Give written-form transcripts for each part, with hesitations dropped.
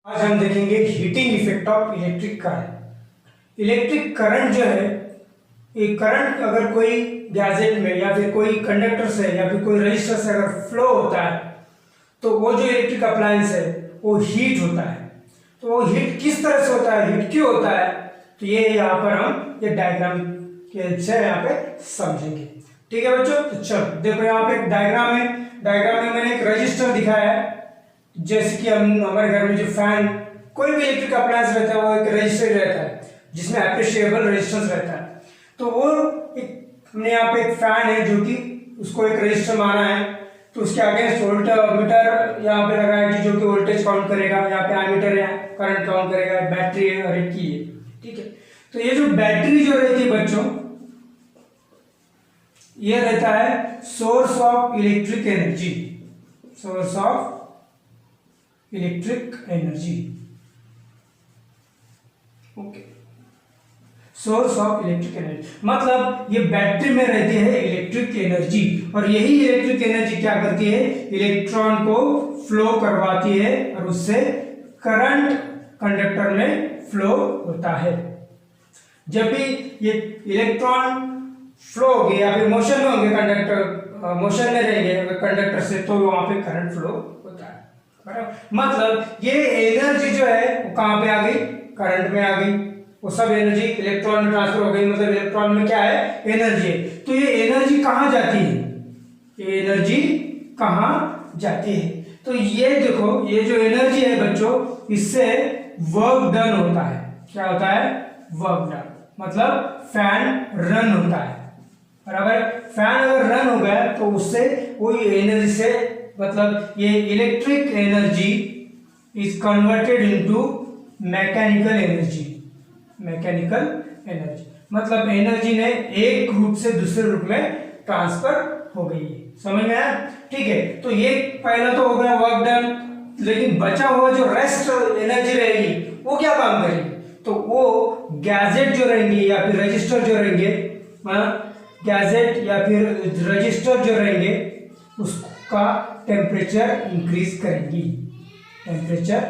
आज हम देखेंगे heating effect of electric current. Electric current जो है, ये करंट अगर कोई गैजेट में या फिर कोई कंडक्टर से या फिर कोई रजिस्टर से अगर फ्लो होता है तो वो जो इलेक्ट्रिक अप्लायंस है वो हीट होता है। तो वो हीट किस तरह से होता है, हीट क्यों होता है, तो ये यहाँ पर हम ये डायग्राम के से यहाँ पे समझेंगे। ठीक है बच्चों, तो चलो देखो यहाँ पे एक डायग्राम है। डायग्राम में मैंने एक रजिस्टर दिखाया है। जैसे कि हम हमारे घर में जो फैन, कोई भी इलेक्ट्रिक अप्लायंस रहता है वो एक रजिस्टर रहता है जिसमें अप्रिशिएबल रेजिस्टेंस रहता है। तो वो एक हमने यहाँ पे एक फैन है जो कि उसको एक रजिस्टर माना है, तो उसके अगेंस्ट वोल्टमीटर यहाँ पे लगा है जो कि वोल्टेज काउंट करेगा। यहाँ पे एमीटर है, करंट काउंट करेगा, बैटरी है और एक की है। ठीक है, तो ये जो बैटरी जो रहती है बच्चों, ये रहता है source of electric energy, source of electric energy. Okay, source of electric energy मतलब ये बैटरी में रहती है इलेक्ट्रिक एनर्जी, और यही इलेक्ट्रिक एनर्जी क्या करती है, इलेक्ट्रॉन को फ्लो करवाती है और उससे करंट कंडक्टर में फ्लो होता है। जब भी ये इलेक्ट्रॉन फ्लो होंगे या फिर मोशन में होंगे, कंडक्टर मोशन में रहेंगे कंडक्टर से, तो वहां पे करंट फ्लो होता है। मतलब ये एनर्जी जो है वो कहां पे आ गई, करंट में आ गई। वो सब एनर्जी इलेक्ट्रॉन में ट्रांसफर हो गई, मतलब इलेक्ट्रॉन में क्या है, एनर्जी है। तो ये एनर्जी कहां जाती है, ये एनर्जी कहां जाती है, तो ये देखो ये जो एनर्जी है बच्चों, इससे वर्क डन होता है। क्या होता है, वर्क डन, मतलब फैन रन होता है। बराबर, फैन अगर रन हो गया तो उससे वही एनर्जी से, मतलब ये electric energy is converted into mechanical energy. Mechanical energy मतलब एनर्जी ने एक रूप से दूसरे रूप में ट्रांसफर हो गई है। समझ में आया? ठीक है, तो ये पहला तो हो गया वर्क डन, लेकिन बचा हुआ जो रेस्ट एनर्जी रहेगी वो क्या काम करेगी, तो वो गैजेट जो रहेंगे या फिर रजिस्टर जो रहेंगे, गैजेट या फिर रजिस्टर जो रहेंगे उसका टेम्परेचर इंक्रीज करेंगी, टेम्परेचर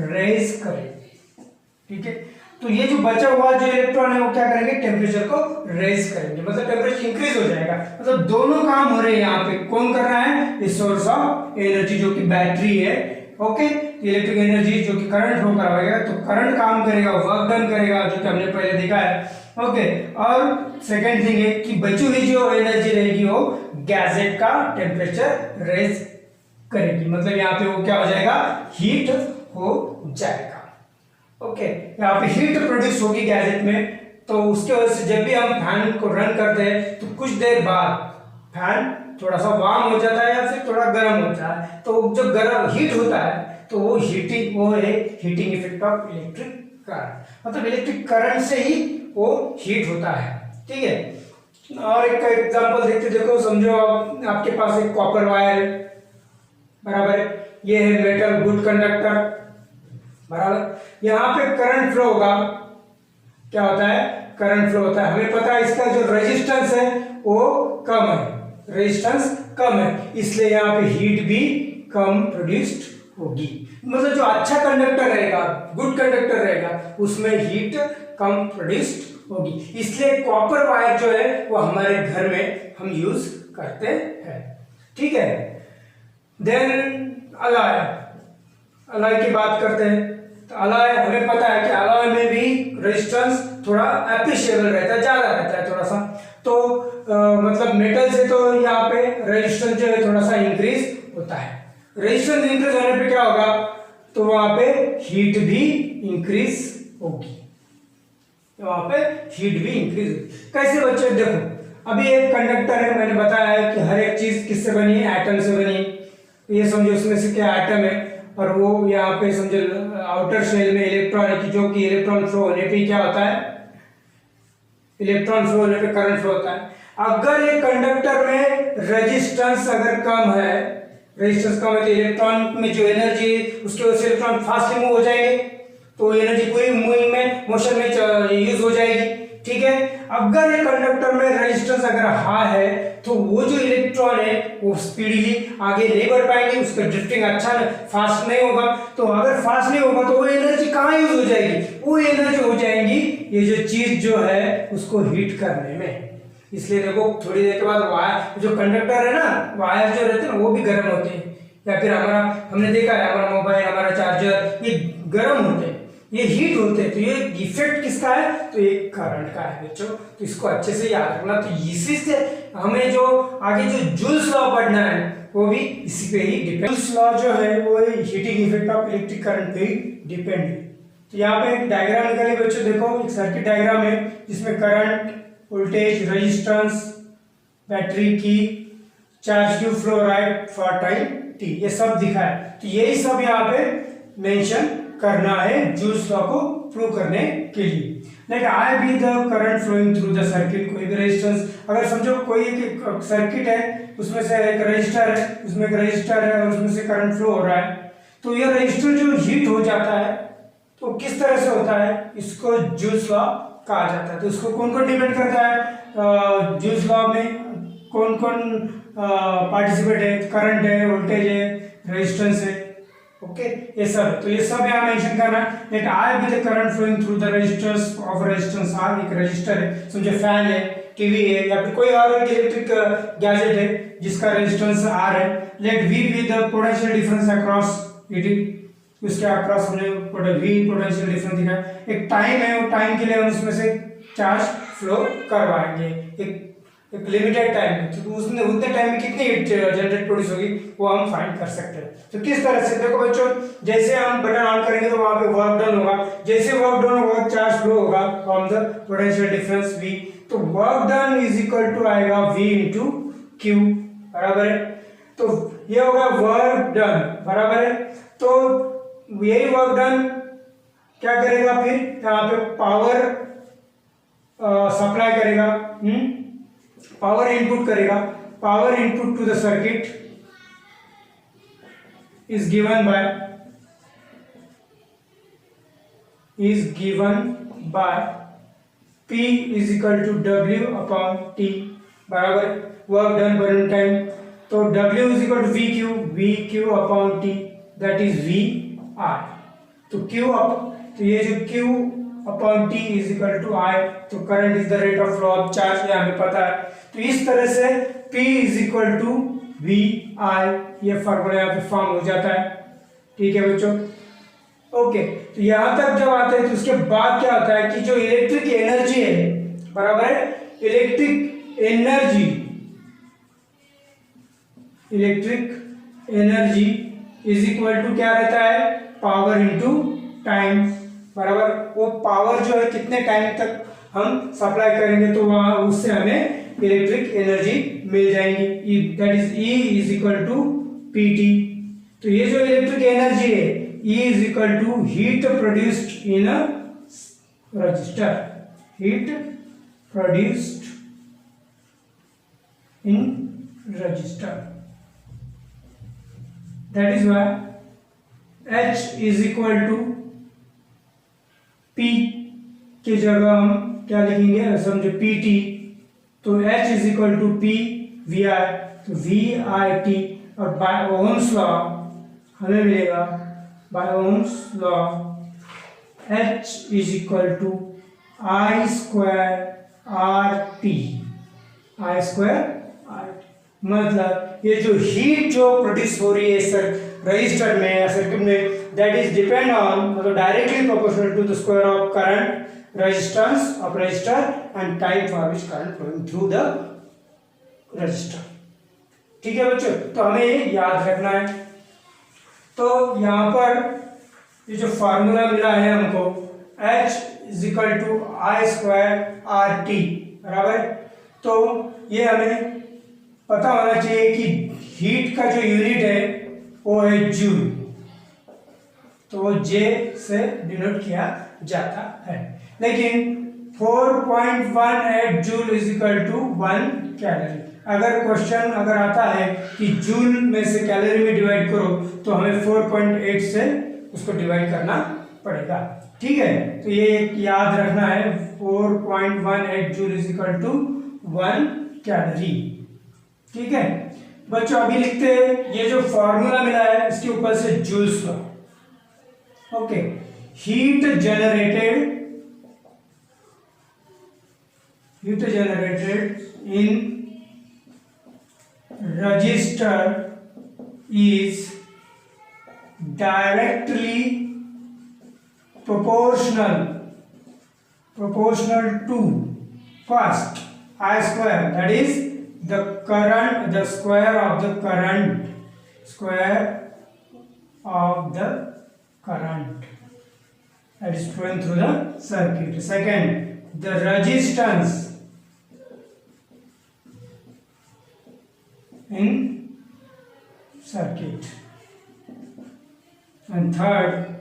रेज करेंगे। ठीक है, तो ये जो बचा हुआ जो इलेक्ट्रॉन है वो क्या करेंगे, टेम्परेचर को रेज करेंगे, मतलब टेम्परेचर इंक्रीज हो जाएगा। मतलब दोनों काम हो रहे हैं यहाँ पे। कौन कर रहा है, इस सोर्स ऑफ एनर्जी जो कि बैटरी है। ओके, इलेक्ट्रिक एनर्जी जो कि करंट फ्लो करवाएगा, तो करंट काम करेगा, वर्क डन करेगा, जो कि हमने पहले देखा है। ओके, और सेकेंड थिंग है कि बची हुई जो एनर्जी रहेगी वो गैजेट का टेम्परेचर रेज करेगी, मतलब यहाँ पे वो क्या हो जाएगा, हीट हो जाएगा। ओके, यहाँ पे हीट प्रोड्यूस होगी गैजेट में, तो उसके वजह से जब भी हम फैन को रन करते हैं तो कुछ देर बाद फैन थोड़ा सा वार्म हो जाता है या फिर थोड़ा गर्म होता है। तो जब गर्म हीट होता है तो वो हीटिंग, वो है heating effect of electric current, मतलब इलेक्ट्रिक करंट से ही वो हीट होता है। ठीक है, और एक एग्जांपल देखते, देखो समझो आपके पास एक कॉपर वायर है, बराबर है, ये है मेटल गुड कंडक्टर, बराबर, यहाँ पे करंट फ्लो होगा। क्या होता है, करंट फ्लो होता है। हमें पता है इसका जो रेजिस्टेंस है वो कम है, रेजिस्टेंस कम है, इसलिए यहाँ पे हीट भी कम प्रोड्यूस्ड होगी। मतलब जो अच्छा कंडक्टर रहेगा, गुड कंडक्टर रहेगा, उसमें हीट कम प्रोड्यूस्ड होगी। इसलिए कॉपर वायर जो है वो हमारे घर में हम यूज करते हैं। ठीक है, देन अलॉय, अलॉय की बात करते हैं। तो अलॉय हमें पता है कि अलॉय में भी रेजिस्टेंस थोड़ा एप्रिशिएबल रहता है, ज्यादा रहता है थोड़ा सा। तो मतलब मेटल से तो यहाँ पे रेजिस्टेंस जो है थोड़ा सा इंक्रीज होता है। रेजिस्टेंस इंक्रीज होने पे क्या होगा, तो वहां पे हीट भी इंक्रीज होगी, वहां पे हीट भी इंक्रीज होगी। कैसे बच्चे, देखो अभी एक कंडक्टर है, मैंने बताया है कि हर एक चीज किससे बनी है, एटम से बनी है। ये समझो उसमें से क्या एटम है, और वो यहाँ पे समझो आउटर शेल में इलेक्ट्रॉन है, कि जो कि इलेक्ट्रॉन फ्लो होने पे क्या होता है, इलेक्ट्रॉन फ्लो होने पे करंट फ्लो होता है। अगर ये कंडक्टर में रेजिस्टेंस अगर कम है, रेजिस्टेंस कम है, तो इलेक्ट्रॉन में जो एनर्जी उसके वजह से इलेक्ट्रॉन फास्टली मूव हो जाएंगे, तो एनर्जी पूरी मूविंग में, मोशन में यूज हो जाएगी। ठीक है, अगर ये कंडक्टर में रेजिस्टेंस अगर हाई है तो वो जो इलेक्ट्रॉन है वो स्पीडली आगे नहीं बढ़ पाएंगे, उसका ड्रिफ्टिंग अच्छा फास्ट नहीं होगा। तो अगर फास्ट नहीं होगा तो वो एनर्जी कहाँ यूज हो जाएगी, वो एनर्जी हो जाएंगी ये जो चीज जो है उसको हीट करने में। इसलिए देखो थोड़ी देर के बाद वायर जो कंडक्टर है ना, वायर जो रहते हैं ना वो भी गर्म होते हैं, या फिर हमारा हमने देखा है हमारा मोबाइल हमारा चार्जर ये गर्म होते हैं, ये हीट होते हैं। तो ये इफेक्ट किसका है, तो ये करंट का है बच्चों। तो इसको अच्छे से याद रखना। तो इसी से हमें जो आगे जो जूल्स लॉ पढ़ना है वो भी इसी पे ही डिपेंड। जूल्स लॉ जो है वो heating effect of electric current पे ही डिपेंड है। तो यहाँ पे एक डायग्राम निकालिए बच्चों, देखो एक सर्किट डायग्राम है जिसमें करंट, वोल्टेज, रेजिस्टेंस, बैटरी की, charge Q, flow right for time T, ये सब दिखा है। तो यही सब यहाँ पे मेंशन करना है जूल्स लॉ को प्रूव करने के लिए। Like I be the current flowing through the circuit, कोई भी रेजिस्टेंस, अगर समझो कोई एक सर्किट है उसमें से एक रजिस्टर है, उसमें एक रजिस्टर है और उसमें से करंट फ्लो हो रहा है, तो ये रजिस्टर जो हीट हो जाता है तो किस तरह से होता है, इसको जूल्स लॉ कहा जाता है। तो इसको कौन कौन डिपेंड करता है, जूल्स लॉ में कौन कौन पार्टिसिपेट है, करंट है, वोल्टेज है, रेजिस्टेंस है, ओके ये सब। तो ये सब यहाँ मेंशन करना है। Let I be the current flowing through the resistors of resistance R, एक रजिस्टर है, समझे फैन है, टीवी है, या फिर कोई और इलेक्ट्रिक गैजेट है जिसका रेजिस्टेंस आर है। Let V be the potential difference across it, उसके अक्रॉस हमने वी पोटेंशियल डिफरेंस दिखा। एक टाइम है, वो टाइम के लिए हम उसमें से चार्ज फ्लो करवाएंगे एक लिमिटेड टाइम में, तो उसमें उतने टाइम में कितनी हीट जनरेट प्रोड्यूस होगी वो हम फाइंड कर सकते हैं। तो किस तरह से, देखो बच्चों जैसे हम बटन ऑन करेंगे तो वहां पे वर्क डन होगा, जैसे वर्क डन होगा चार्ज फ्लो होगा from the potential difference V, तो work done is equal to आएगा V इंटू Q, बराबर है। तो ये होगा वर्क डन, बराबर है। तो यही वर्क डन क्या करेगा, फिर यहाँ पे पावर सप्लाई करेगा, पावर इनपुट करेगा, power input to the circuit is given by P is equal to W upon T, बराबर वर्क डन पर टाइम। तो W is equal to VQ upon T, that is VI। तो Q up, तो ये जो Q upon T is equal to I, तो current is the rate of flow of charge, ये हमें पता है। तो इस तरह से P is equal to VI, ये फार्मूला यहाँ पे फॉर्म हो जाता है, ठीक है बच्चों, ओके। तो यहां तक जब आते हैं तो उसके बाद क्या होता है कि जो इलेक्ट्रिक एनर्जी है, बराबर है, electric energy is equal to क्या रहता है, पावर इनटू टाइम, बराबर। वो पावर जो है कितने टाइम तक हम सप्लाई करेंगे तो वहां उससे हमें इलेक्ट्रिक एनर्जी मिल जाएंगी, that is E is equal to PT। तो ये जो इलेक्ट्रिक एनर्जी है E is equal to heat produced in a resistor, heat produced in resistor, that is why H is equal to P की जगह हम क्या लिखेंगे, समझो PT, तो H is equal to P VI, तो VIT, और बाय ओम्स लॉ हमें मिलेगा, by Ohm's law H is equal to I square RT, I square RT। मतलब ये जो हीट जो प्रोड्यूस हो रही है सर रजिस्टर में या सर्किट में, दैट इज डिपेंड ऑन, मतलब directly proportional to the square of current, resistance of resistor and time for which current flowing through the resistor, ठीक है बच्चों। तो हमें ये याद रखना है। तो यहाँ पर ये जो फार्मूला मिला है हमको H is equal to I square RT, बराबर। तो ये हमें पता होना चाहिए कि हीट का जो यूनिट है वो है जूल, तो वो J से डिनोट किया जाता है। लेकिन 4.18 joule is equal to 1 calorie. अगर क्वेश्चन अगर आता है कि जूल में से कैलोरी में डिवाइड करो तो हमें 4.8 से उसको डिवाइड करना पड़ेगा। ठीक है, तो ये याद रखना है 4.18 joule is equal to 1 calorie. ठीक है बच्चों, अभी लिखते हैं ये जो फॉर्मूला मिला है इसके ऊपर से joules law. Okay, heat generated in resistor is directly proportional to first I square, that is the current, the square of the current that is flowing through the circuit. Second, the resistance in circuit. And third,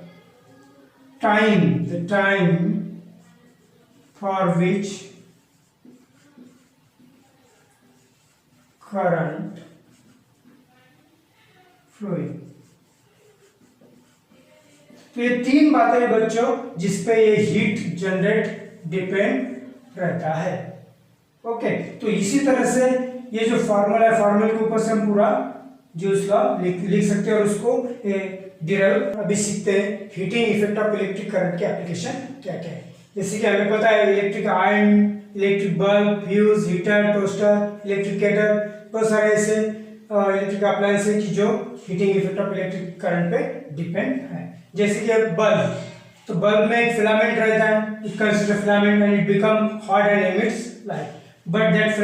the time for which current flowing. तो ये तीन बातें हैं बच्चों जिसपे ये heat generate depend रहता है। ओके, तो इसी तरह से ये जो फॉर्मूला है, फॉर्मूले के ऊपर से हम पूरा जूल्स लॉ लिख सकते हैं और उसको डिराइव अभी सीखते हैं। Heating effect of electric current के एप्लीकेशन क्या क्या है। जैसे कि हमें पता है electric iron, electric bulb, fuse, heater, toaster, electric kettle, बहुत सारे ऐसे इलेक्ट्रिक अप्लायंस है कि जो heating effect of electric current पे डिपेंड है। जैसे कि बल्ब, तो बल्ब में एक फिलामेंट रहता है, it consist filament and it become hot and emits light, but that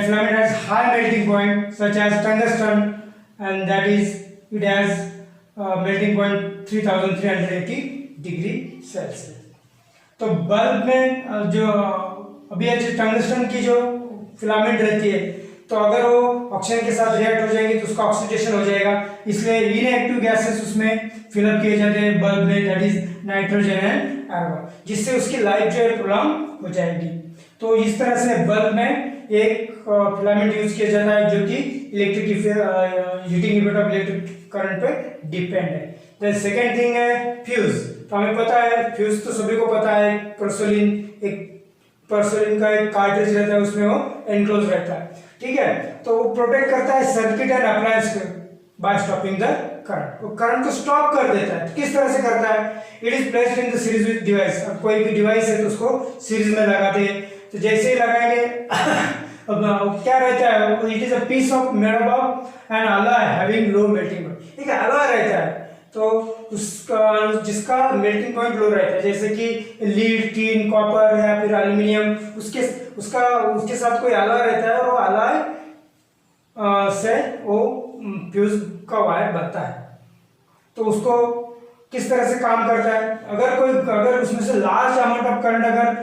filament has high melting point such as tungsten, and that is it has melting point 3380 degree Celsius. तो bulb में जो अभी tungsten की जो filament रहती है, तो अगर वो ऑक्सीजन के साथ रिएक्ट हो जाएंगे तो उसका ऑक्सीडेशन हो जाएगा, इसलिए इनएक्टिव गैसेस उसमें फिलअप किए जाते हैं बल्ब में, that is nitrogen and argon, जिससे उसकी लाइफ जो है प्रोलॉन्ग हो जाएगी। तो इस तरह से बल्ब में एक फिलामेंट यूज किया जाता है जो कि electric heating effect of electric current पे डिपेंड है। देन सेकंड थिंग है फ्यूज। तो हमें पता है फ्यूज तो सभी को पता है, पर्सोलिन का एक कार्ट्रिज रहता है, उसमें वो एनक्लोज रहता है। ठीक है, तो वो प्रोटेक्ट करता है सर्किट एंड अप्लायंस को बाय स्टॉपिंग द करंट। वो करंट को स्टॉप कर देता है। किस तरह से करता है? It is placed in the series with device. अब कोई भी डिवाइस है तो उसको सीरीज में लगाते हैं, तो जैसे ही लगाएंगे अब क्या रहता है, it is a piece of made of an alloy having low melting point. ठीक है, अलॉय रहता है तो उसका जिसका मेल्टिंग पॉइंट लो रहता है, जैसे कि लीड, टीन, कॉपर या फिर एल्युमिनियम, उसके साथ कोई अलॉय रहता है और वो अलॉय से वो फ्यूज का वायर बनता है। तो उसको किस तरह से काम करता है, अगर उसमें से लार्ज अमाउंट ऑफ करंट अगर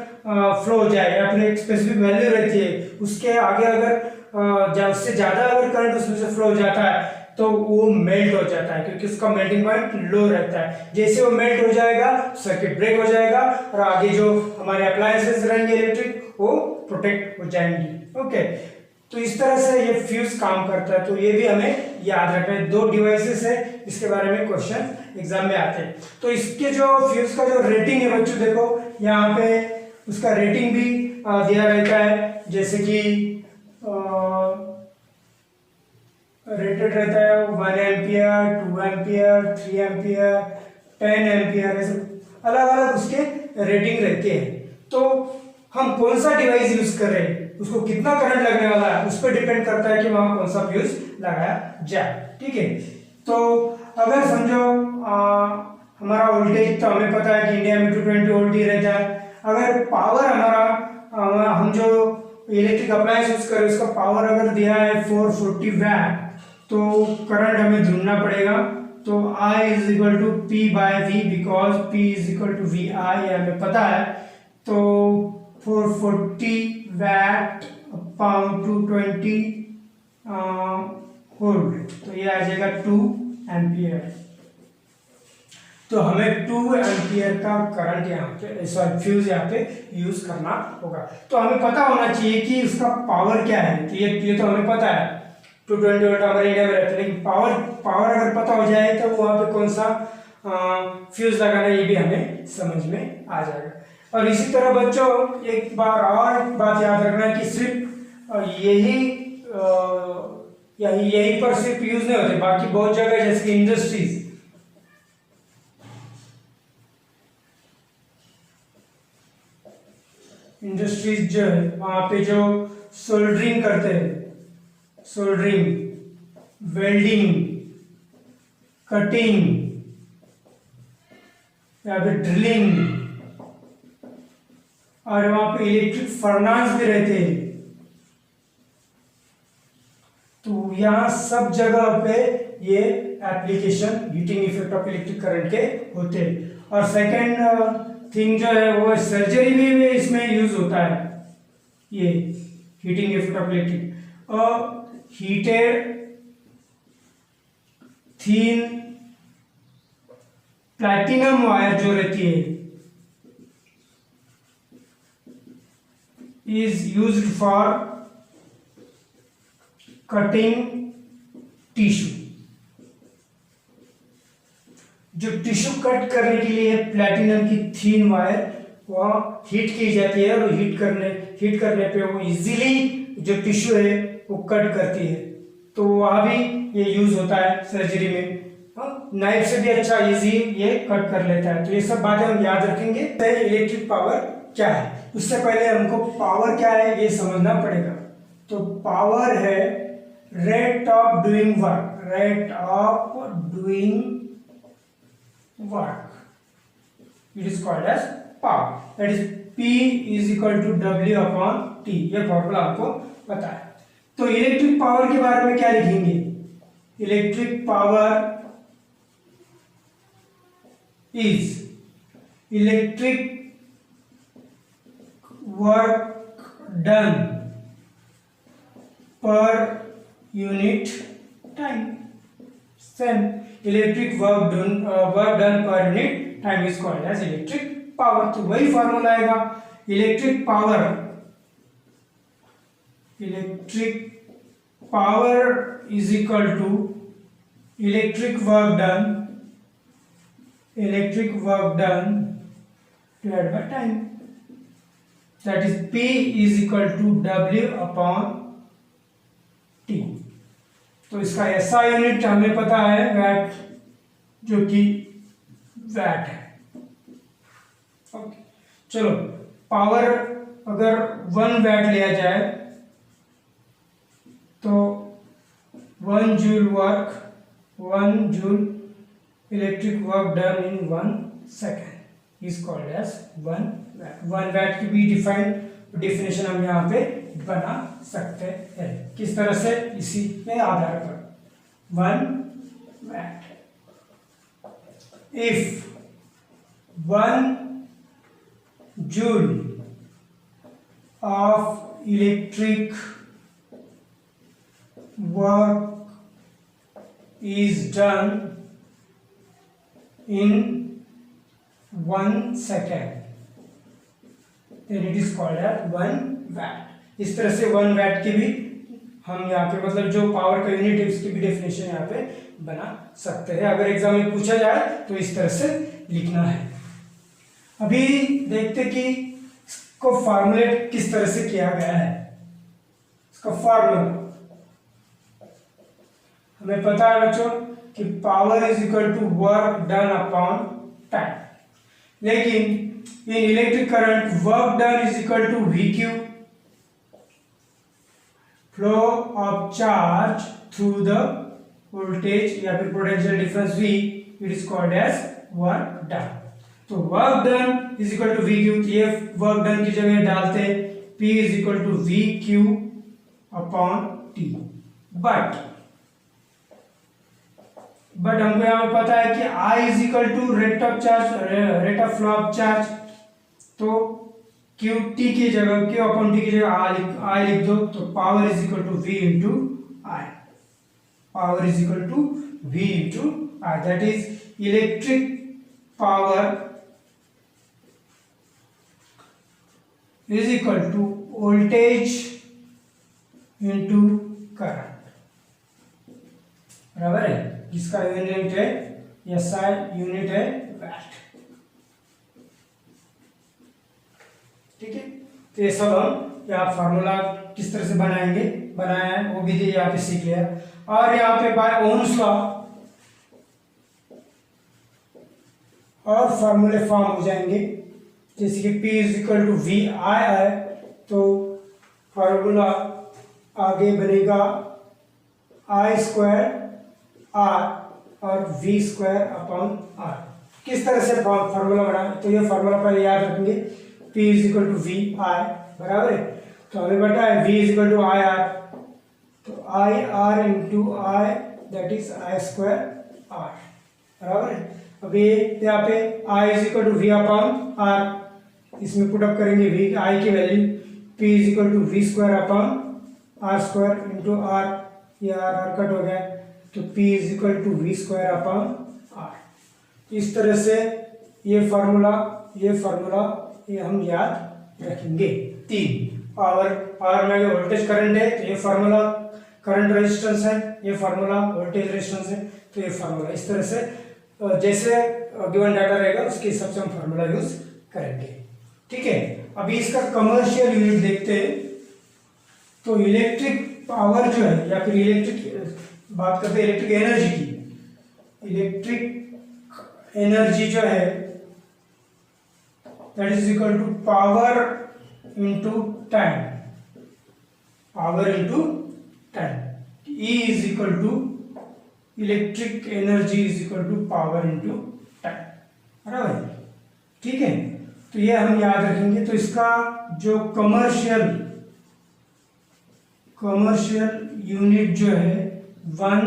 फ्लो हो जाए या फिर एक स्पेसिफिक वैल्यू रहती है, उसके आगे अगर उससे ज्यादा अगर करंट उसमें से फ्लो हो जाता है तो वो मेल्ट हो जाता है, क्योंकि उसका मेल्टिंग पॉइंट लो रहता है। जैसे वो मेल्ट हो जाएगा सर्किट ब्रेक हो जाएगा और आगे जो हमारे अप्लायंसेस रहेंगे इलेक्ट्रिक वो प्रोटेक्ट हो जाएंगी। ओके, तो इस तरह से ये फ्यूज काम करता है। तो ये भी हमें याद रखना है। दो डिवाइसेस है, इसके बारे में क्वेश्चन एग्जाम में आते हैं। तो इसके जो फ्यूज का जो रेटिंग है बच्चों, देखो यहाँ पे उसका रेटिंग भी दिया रहता है, जैसे कि रेटेड रहता है 1 एम्पियर, 2 एम्पियर, 3 एम्पियर, 10 एम्पियर, ऐसे अलग अलग उसके रेटिंग रहते हैं। तो हम कौन सा डिवाइस यूज कर रहे हैं, उसको कितना करंट लगने वाला है, उस पर डिपेंड करता है कि वहां कौन सा फ्यूज लगाया जाए। ठीक है, तो अगर समझो हमारा वोल्टेज, तो हमें पता है कि इंडिया में 220 वोल्ट ही रहता है। अगर पावर हमारा हम जो इलेक्ट्रिक अप्लायंस यूज कर रहे हैं उसका पावर अगर दिया है 440 वैट, तो करंट हमें ढूंढना पड़ेगा। तो I is equal to P by V, because P is equal to VI, हमें पता है। तो 440 वैट अपॉन 220 वोल्ट, तो ये आ जाएगा 2 एम्पियर। तो हमें 2 एम्पियर का करंट यहाँ पे, सॉरी फ्यूज यहाँ पे यूज करना होगा। तो हमें पता होना चाहिए कि उसका पावर क्या है। तो ये तो हमें पता है 220 वोल्ट हमारे इंडिया में रहता है, लेकिन पावर अगर पता हो जाए तो वहाँ पे कौन सा फ्यूज लगाना, ये भी हमें समझ में आ जाएगा। और इसी तरह बच्चों एक बात याद रखना है कि सिर्फ यही पर सिर्फ यूज नहीं होते, बाकी बहुत जगह जैसे कि इंडस्ट्रीज जो है वहां पे जो सोल्डरिंग करते हैं, सोल्डरिंग, वेल्डिंग, कटिंग या फिर ड्रिलिंग, और वहां पे इलेक्ट्रिक फर्नास भी रहते हैं। तो यहाँ सब जगह पे ये application heating effect of electric current के होते हैं। और सेकेंड थिंग जो है वो सर्जरी में इसमें यूज होता है, ये heating effect of electric. Heated thin platinum wire जो रहती है is used for cutting tissue. जो टिश्यू कट करने के लिए प्लैटिनम की थीन वायर वह हीट की जाती है, और हीट करने पे वो इजीली जो टिश्यू है वो कट करती है। तो वहाँ भी ये यूज होता है सर्जरी में। नाइफ से भी अच्छा इजी ये कट कर लेता है। तो ये सब बातें हम याद रखेंगे। इलेक्ट्रिक पावर क्या है, उससे पहले हमको पावर क्या है ये समझना पड़ेगा। तो पावर है rate of doing work, rate of doing work, it is called as power, that is P is equal to W upon T। ये फॉर्मूला आपको पता है। तो इलेक्ट्रिक पावर के बारे में क्या लिखेंगे, electric power is electric work done per unit time. Same electric work done per unit time is called as electric power. तो वही फॉर्मूला आएगा, electric power is equal to electric work done divided by time, that is P is equal to W upon T। तो इसका ऐसा unit हमें पता है VAT, जो कि वैट है। ओके, चलो पावर अगर 1 वैट लिया जाए तो 1 joule electric work done in 1 second is called as 1 watt. 1 watt की भी डिफिनेशन हम यहाँ पे बना सकते हैं। किस तरह से, इसी के आधार पर 1 watt. If 1 joule of electric work is done in 1 second, then it is called as 1 watt। इस तरह से 1 watt की भी हम यहाँ पे मतलब जो पावर का यूनिट है उसकी भी डेफिनेशन यहाँ पे बना सकते हैं। अगर एग्जाम में पूछा जाए तो इस तरह से लिखना है। अभी देखते कि इसको फॉर्मुलेट किस तरह से किया गया है। इसका फॉर्मूला हमें पता है बच्चों कि power is equal to work done upon time, लेकिन in electric current work done is equal to VQ, flow of charge through the voltage या फिर potential difference V, it is called as work done. तो work done is equal to VQ, ये work done की जगह डालते P is equal to VQ upon T। But हमको यहाँ पे पता है कि I is equal to rate of flow of charge. तो QT की जगह Q अपॉन T की जगह I लिख दो। तो power is equal to V into I, power is equal to V into I, that is electric power is equal to voltage into current, बराबर है। जिसका यूनिट है SI यूनिट है वैट। ठीक है, तो ये सब हम यहाँ फार्मूला किस तरह से बनाया है वो भी यहाँ पे सीख लिया। और यहाँ पे बाय ओम्स लॉ और फार्मूले फॉर्म हो जाएंगे, जैसे कि P is equal to V I है, तो फार्मूला आगे बनेगा I स्क्वायर R और V स्क्वायर अपॉन R। किस तरह से फार्मूला बना, तो ये फार्मूला पहले याद रखेंगे, P is equal to V I बराबर है, तो हमें पता है V is equal to I R, तो I R into I that is I square R बराबर है। अब ये यहाँ पे I is equal to V upon R, इसमें पुट अप करेंगे V आई की value, P is equal to V square upon R square into R, ये आर कट हो गया, तो P is equal to V square upon R. इस तरह से ये फार्मूला ये हम याद रखेंगे। 3 पावर में वोल्टेज करंट है, तो ये फार्मूला करंट रेजिस्टेंस है, ये फार्मूला वोल्टेज रेजिस्टेंस है, तो ये फार्मूला इस तरह से जैसे गिवन डाटा रहेगा उसके हिसाब से हम फार्मूला यूज करेंगे। ठीक है, अभी इसका कमर्शियल यूनिट देखते हैं। तो इलेक्ट्रिक पावर जो है, या फिर बात करते हैं इलेक्ट्रिक एनर्जी की, इलेक्ट्रिक एनर्जी जो है that is equal to power into time, power into time. E is equal to electric energy is equal to power into time बराबर। ठीक है, तो ये हम याद रखेंगे। तो इसका जो कमर्शियल यूनिट जो है 1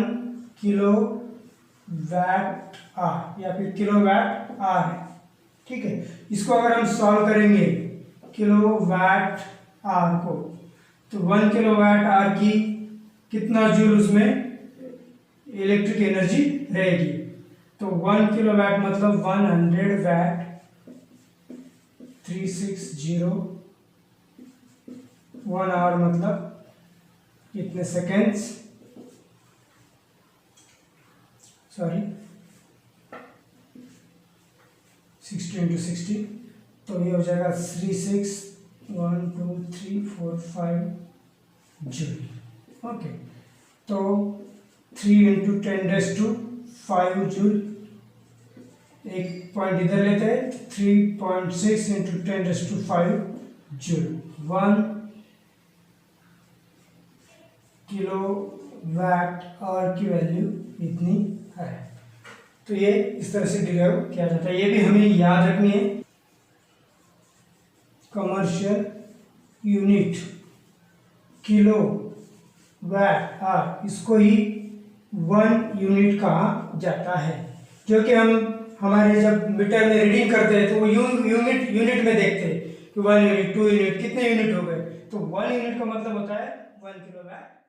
किलो वैट आर या फिर किलो वैट आर है। ठीक है, इसको अगर हम सॉल्व करेंगे किलो वैट आर को, तो 1 किलो वैट आर की कितना जूल उसमें इलेक्ट्रिक एनर्जी रहेगी, तो 1 किलो वैट मतलब 100 वैट, 360 1 आवर मतलब कितने सेकेंड्स, सॉरी 60 इंटू 60, तो ये हो जाएगा 36 1 2 3 4 5 जूल। ओके, तो 3 इंटू 10⁵ जूल, एक पॉइंट इधर लेते हैं, 3.6 into 10⁵ joule, 1 kilo VAT our की वैल्यू इतनी है। तो ये इस तरह से डिराइव किया जाता है, ये भी हमें याद रखनी है। Commercial unit kilo VAT our, इसको ही 1 यूनिट कहा जाता है, जो कि हम हमारे जब मीटर में रीडिंग करते हैं तो वो यूनिट में देखते हैं कि 1 यूनिट 2 यूनिट कितने यूनिट हो गए, तो 1 यूनिट का मतलब होता है 1 किलो वैट।